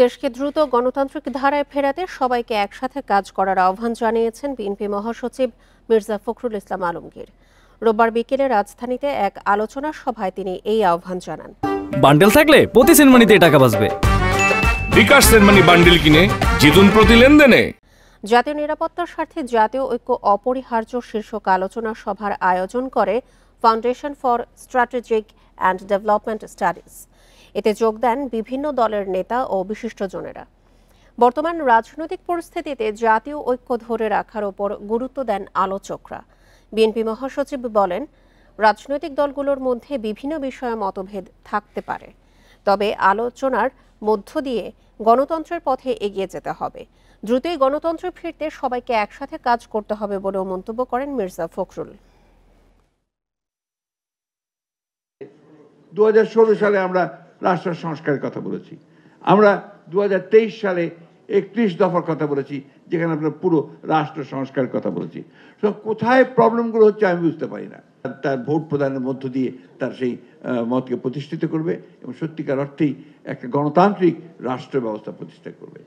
দেশকে দ্রুত গণতান্ত্রিক ধারায় ফেরাতে সবাইকে একসাথে কাজ করার আহ্বান জানিয়েছেন বিএনপি মহাসচিব মির্জা ফখরুল ইসলাম আলমগীর। রোববার বিকেলে রাজধানীতে এক আলোচনা সভায় তিনি এই আহ্বান জানান। বান্ডেল থাকলে প্রতি সেনমানিতে টাকা বাঁচবে। বিকাশ সেনমানি বান্ডেল কিনে জিতুন প্রতি লেনদেনে। জাতীয় নিরাপত্তার স্বার্থে জাতীয় ঐক্য অপরিহার্য শীর্ষক আলোচনা সভার আয়োজন করে foundation for strategic and development studies. এতে যোগ দেন বিভিন্ন দলের নেতা ও বিশিষ্টজনেরা। বর্তমান রাজনৈতিক পরিস্থিতিতে জাতীয় ঐক্য ধরে রাখার ওপর গুরুত্ব দেন আলোচকরা। বিএনপি মহাসচিব বলেন, রাজনৈতিক দলগুলোর মধ্যে বিভিন্ন বিষয়ে মতভেদ থাকতে পারে, তবে আলোচনার মধ্য দিয়ে গণতন্ত্রের পথে এগিয়ে যেতে হবে। দ্রুতই গণতন্ত্রে ফিরতে সবাইকে একসাথে কাজ করতে হবে বলেও মন্তব্য করেন মির্জা ফখরুল। 2016 সালে আমরা রাষ্ট্র সংস্কারের কথা বলেছি, আমরা 2023 সালে 31 দফার কথা বলেছি, যেখানে আমরা পুরো রাষ্ট্র সংস্কারের কথা বলেছি। তো কোথায় প্রবলেমগুলো হচ্ছে আমি বুঝতে পারি না। তার ভোট প্রদানের মধ্য দিয়ে তার সেই মতকে প্রতিষ্ঠিত করবে এবং সত্যিকার অর্থেই একটা গণতান্ত্রিক রাষ্ট্র ব্যবস্থা প্রতিষ্ঠা করবে।